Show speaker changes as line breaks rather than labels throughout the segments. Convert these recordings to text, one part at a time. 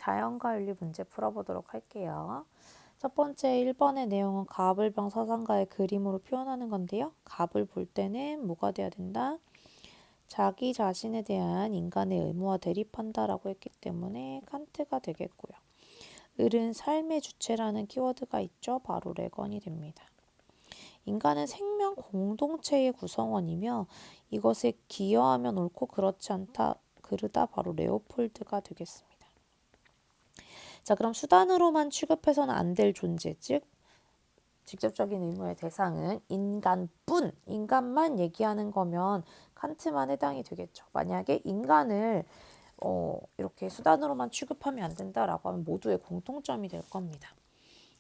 자연과 윤리 문제 풀어보도록 할게요. 첫 번째 1번의 내용은 가불병 사상가의 그림으로 표현하는 건데요. 갑을 볼 때는 뭐가 돼야 된다? 자기 자신에 대한 인간의 의무와 대립한다라고 했기 때문에 칸트가 되겠고요. 을은 삶의 주체라는 키워드가 있죠. 바로 레건이 됩니다. 인간은 생명 공동체의 구성원이며 이것에 기여하면 옳고 그렇지 않다, 그르다 바로 레오폴드가 되겠습니다. 자, 그럼 수단으로만 취급해서는 안 될 존재, 즉 직접적인 의무의 대상은 인간뿐, 인간만 얘기하는 거면 칸트만 해당이 되겠죠. 만약에 인간을 이렇게 수단으로만 취급하면 안 된다라고 하면 모두의 공통점이 될 겁니다.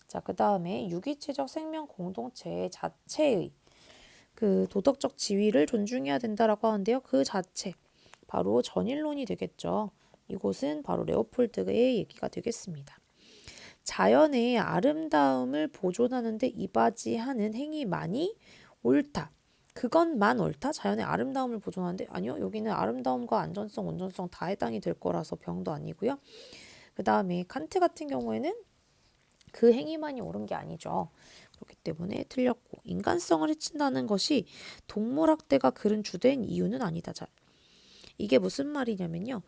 자, 그 다음에 유기체적 생명 공동체 자체의 그 도덕적 지위를 존중해야 된다라고 하는데요. 그 자체, 바로 전일론이 되겠죠. 이곳은 바로 레오폴드의 얘기가 되겠습니다. 자연의 아름다움을 보존하는 데 이바지하는 행위만이 옳다. 그것만 옳다? 자연의 아름다움을 보존하는데? 아니요. 여기는 아름다움과 안전성, 온전성 다 해당이 될 거라서 병도 아니고요. 그 다음에 칸트 같은 경우에는 그 행위만이 옳은 게 아니죠. 그렇기 때문에 틀렸고, 인간성을 해친다는 것이 동물학대가 그른 주된 이유는 아니다. 자, 이게 무슨 말이냐면요.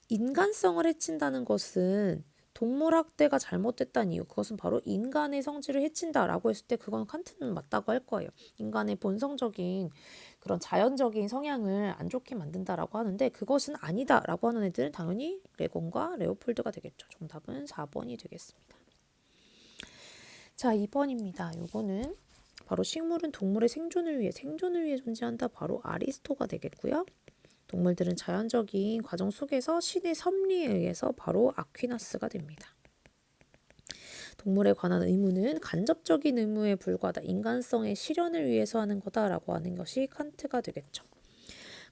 인간성을 해친다는 것은 동물학대가 잘못됐다는 이유, 그것은 바로 인간의 성질을 해친다라고 했을 때 그건 칸트는 맞다고 할 거예요. 인간의 본성적인 그런 자연적인 성향을 안 좋게 만든다라고 하는데 그것은 아니다라고 하는 애들은 당연히 레곤과 레오폴드가 되겠죠. 정답은 4번이 되겠습니다. 자, 2번입니다. 요거는 바로 식물은 동물의 생존을 위해 존재한다. 바로 아리스토가 되겠고요. 동물들은 자연적인 과정 속에서 신의 섭리에 의해서 바로 아퀴나스가 됩니다. 동물에 관한 의무는 간접적인 의무에 불과하다. 인간성의 실현을 위해서 하는 거다라고 하는 것이 칸트가 되겠죠.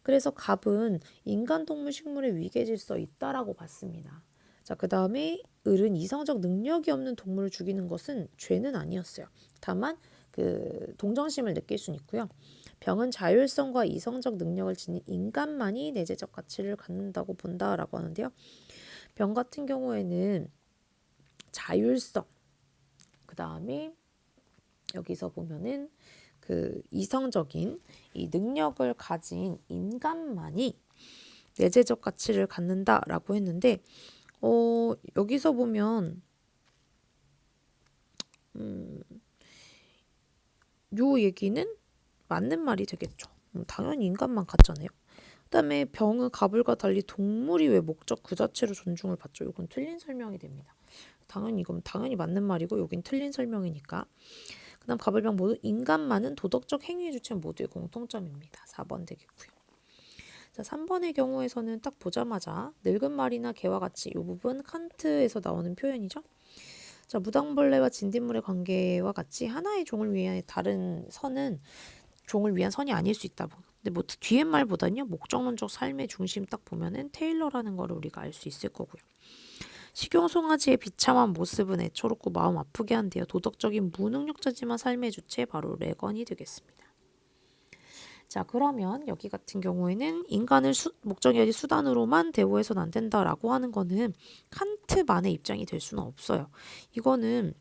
그래서 갑은 인간, 동물, 식물의 위계 질서에 있다라고 봤습니다. 자, 그 다음에 을은 이성적 능력이 없는 동물을 죽이는 것은 죄는 아니었어요. 다만 그 동정심을 느낄 수는 있고요. 병은 자율성과 이성적 능력을 지닌 인간만이 내재적 가치를 갖는다고 본다라고 하는데요. 병 같은 경우에는 자율성, 그 다음에 여기서 보면은 그 이성적인 이 능력을 가진 인간만이 내재적 가치를 갖는다라고 했는데 여기서 보면 요 얘기는 맞는 말이 되겠죠. 당연히 인간만 같잖아요. 그다음에 병은 가불과 달리 동물이 왜 목적 그 자체로 존중을 받죠? 이건 틀린 설명이 됩니다. 당연히 이건 당연히 맞는 말이고 여긴 틀린 설명이니까. 그다음 가불병 모두 인간만은 도덕적 행위의 주체 모두의 공통점입니다. 4번 되겠고요. 자, 3번의 경우에서는 딱 보자마자 늙은 말이나 개와 같이 이 부분 칸트에서 나오는 표현이죠. 자, 무당벌레와 진딧물의 관계와 같이 하나의 종을 위한 다른 선은 종을 위한 선이 아닐 수 있다. 근데 뭐 뒤에 말보다는요. 목적론적 삶의 중심 딱 보면은 테일러라는 거를 우리가 알 수 있을 거고요. 식용송아지의 비참한 모습은 애처롭고 마음 아프게 한데요. 도덕적인 무능력자지만 삶의 주체 바로 레건이 되겠습니다. 자, 그러면 여기 같은 경우에는 인간을 목적이 아닌 수단으로만 대우해서는 안 된다라고 하는 거는 칸트만의 입장이 될 수는 없어요. 이거는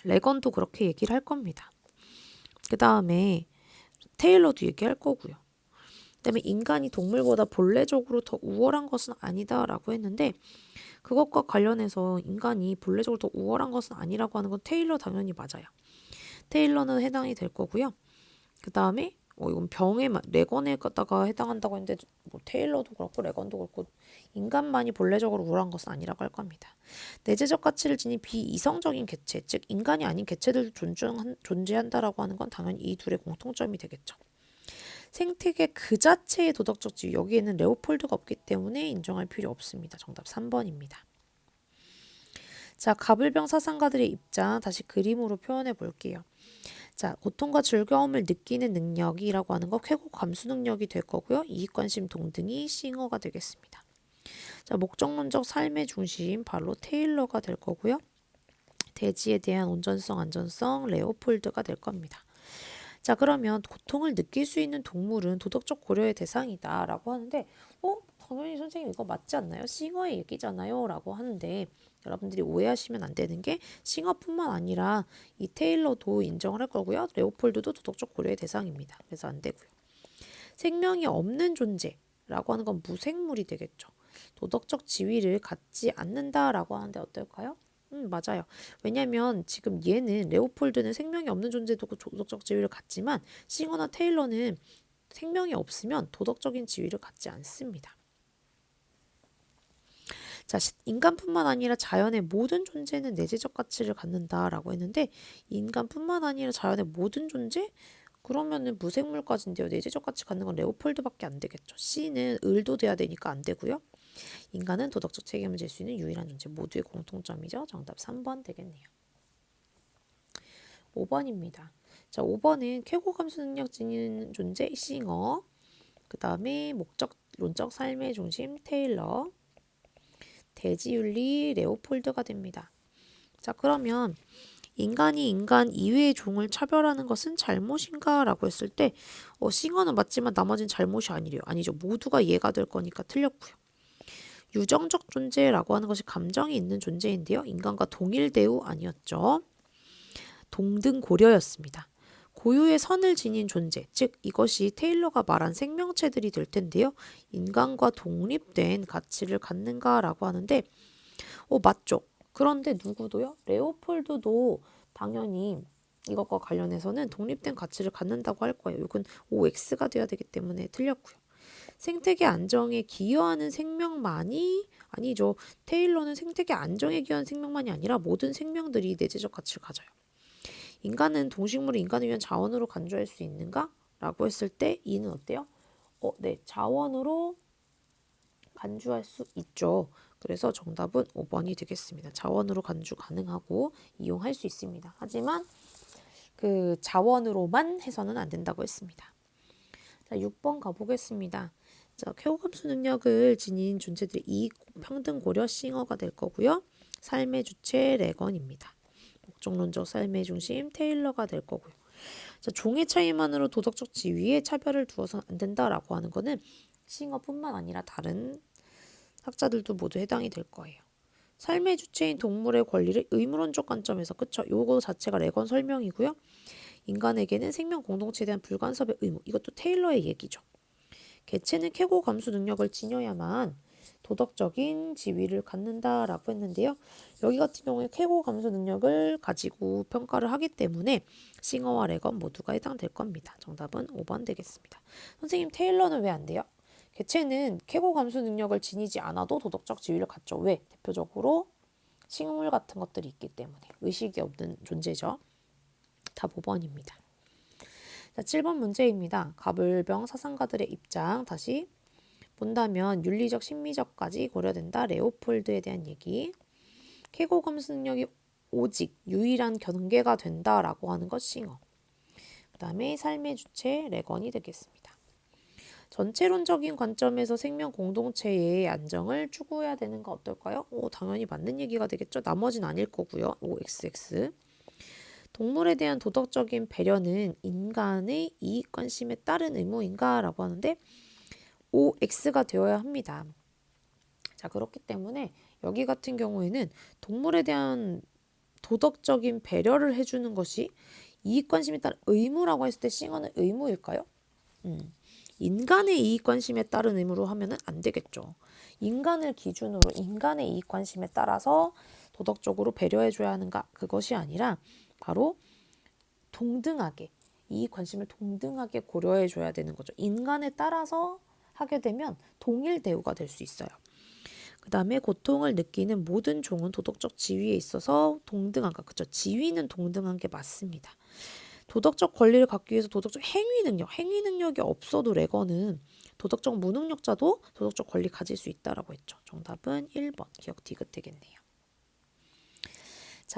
레건도 그렇게 얘기를 할 겁니다. 그 다음에 테일러도 얘기할 거고요. 그 다음에 인간이 동물보다 본래적으로 더 우월한 것은 아니다라고 했는데 그것과 관련해서 인간이 본래적으로 더 우월한 것은 아니라고 하는 건 테일러 당연히 맞아요. 테일러는 해당이 될 거고요. 그 다음에 이건 병에 레건에 갖다가 해당한다고 했는데 뭐 테일러도 그렇고 레건도 그렇고 인간만이 본래적으로 우월한 것은 아니라고 할 겁니다. 내재적 가치를 지닌 비이성적인 개체, 즉 인간이 아닌 개체들도 존재한다라고 하는 건 당연히 이 둘의 공통점이 되겠죠. 생태계 그 자체의 도덕적 지위, 여기에는 레오폴드가 없기 때문에 인정할 필요 없습니다. 정답 3번입니다. 자, 가불병 사상가들의 입장 다시 그림으로 표현해 볼게요. 자, 고통과 즐거움을 느끼는 능력이라고 하는 거 쾌고 감수 능력이 될 거고요. 이익관심 동등이 싱어가 되겠습니다. 자, 목적론적 삶의 중심 바로 테일러가 될 거고요. 대지에 대한 온전성, 안전성 레오폴드가 될 겁니다. 자, 그러면 고통을 느낄 수 있는 동물은 도덕적 고려의 대상이다 라고 하는데 당연히 선생님 이거 맞지 않나요? 싱어의 얘기잖아요 라고 하는데 여러분들이 오해하시면 안 되는 게 싱어뿐만 아니라 이 테일러도 인정을 할 거고요. 레오폴드도 도덕적 고려의 대상입니다. 그래서 안 되고요. 생명이 없는 존재라고 하는 건 무생물이 되겠죠. 도덕적 지위를 갖지 않는다라고 하는데 어떨까요? 맞아요. 왜냐면 지금 얘는 레오폴드는 생명이 없는 존재도 도덕적 지위를 갖지만 싱어나 테일러는 생명이 없으면 도덕적인 지위를 갖지 않습니다. 자, 인간뿐만 아니라 자연의 모든 존재는 내재적 가치를 갖는다라고 했는데 인간뿐만 아니라 자연의 모든 존재? 그러면은 무생물까지인데요. 내재적 가치 갖는 건 레오폴드밖에 안 되겠죠. C는 을도 돼야 되니까 안 되고요. 인간은 도덕적 책임을 질 수 있는 유일한 존재. 모두의 공통점이죠. 정답 3번 되겠네요. 5번입니다. 자, 5번은 쾌고 감수 능력 지닌 존재 싱어, 그 다음에 목적론적 삶의 중심 테일러, 대지윤리 레오폴드가 됩니다. 자, 그러면 인간이 인간 이외의 종을 차별하는 것은 잘못인가? 라고 했을 때 싱어는 맞지만 나머지는 잘못이 아니래요. 아니죠. 모두가 이해가 될 거니까 틀렸고요. 유정적 존재라고 하는 것이 감정이 있는 존재인데요. 인간과 동일 대우 아니었죠. 동등 고려였습니다. 고유의 선을 지닌 존재, 즉 이것이 테일러가 말한 생명체들이 될 텐데요. 인간과 독립된 가치를 갖는가라고 하는데 맞죠. 그런데 누구도요? 레오폴드도 당연히 이것과 관련해서는 독립된 가치를 갖는다고 할 거예요. 이건 OX가 돼야 되기 때문에 틀렸고요. 생태계 안정에 기여하는 생명만이 아니죠. 테일러는 생태계 안정에 기여하는 생명만이 아니라 모든 생명들이 내재적 가치를 가져요. 인간은 동식물을 인간을 위한 자원으로 간주할 수 있는가? 라고 했을 때 이는 어때요? 네. 자원으로 간주할 수 있죠. 그래서 정답은 5번이 되겠습니다. 자원으로 간주 가능하고 이용할 수 있습니다. 하지만 그 자원으로만 해서는 안 된다고 했습니다. 자, 6번 가보겠습니다. 자, 쾌고 감수 능력을 지닌 존재들의 이익 평등 고려 싱어가 될 거고요. 삶의 주체 레건입니다. 목적론적 삶의 중심 테일러가 될 거고요. 자, 종의 차이만으로 도덕적 지위에 차별을 두어서는 안 된다라고 하는 거는 싱어뿐만 아니라 다른 학자들도 모두 해당이 될 거예요. 삶의 주체인 동물의 권리를 의무론적 관점에서 그쵸? 요거 자체가 레건 설명이고요. 인간에게는 생명 공동체에 대한 불간섭의 의무. 이것도 테일러의 얘기죠. 개체는 쾌고 감수 능력을 지녀야만 도덕적인 지위를 갖는다라고 했는데요. 여기 같은 경우에 쾌고 감수 능력을 가지고 평가를 하기 때문에 싱어와 레건 모두가 해당될 겁니다. 정답은 5번 되겠습니다. 선생님 테일러는 왜 안 돼요? 개체는 쾌고 감수 능력을 지니지 않아도 도덕적 지위를 갖죠. 왜? 대표적으로 식물 같은 것들이 있기 때문에 의식이 없는 존재죠. 답 5번입니다. 자, 7번 문제입니다. 가불병 사상가들의 입장 다시 본다면 윤리적, 심미적까지 고려된다. 레오폴드에 대한 얘기. 쾌고 감수 능력이 오직 유일한 경계가 된다라고 하는 것 싱어. 그 다음에 삶의 주체 레건이 되겠습니다. 전체론적인 관점에서 생명 공동체의 안정을 추구해야 되는 거 어떨까요? 당연히 맞는 얘기가 되겠죠. 나머지는 아닐 거고요. OXX. 동물에 대한 도덕적인 배려는 인간의 이익관심에 따른 의무인가? 라고 하는데 OX가 되어야 합니다. 자, 그렇기 때문에 여기 같은 경우에는 동물에 대한 도덕적인 배려를 해주는 것이 이익관심에 따른 의무라고 했을 때 싱어는 의무일까요? 인간의 이익관심에 따른 의무로 하면은 안 되겠죠. 인간을 기준으로 인간의 이익관심에 따라서 도덕적으로 배려해줘야 하는가? 그것이 아니라 바로 동등하게 이익관심을 동등하게 고려해줘야 되는 거죠. 인간에 따라서 하게 되면 동일 대우가 될 수 있어요. 그 다음에 고통을 느끼는 모든 종은 도덕적 지위에 있어서 동등한가? 그쵸? 지위는 동등한 게 맞습니다. 도덕적 권리를 갖기 위해서 도덕적 행위 능력이 없어도 레건은 도덕적 무능력자도 도덕적 권리 가질 수 있다라고 했죠. 정답은 1번 기억 디귿 되겠네요.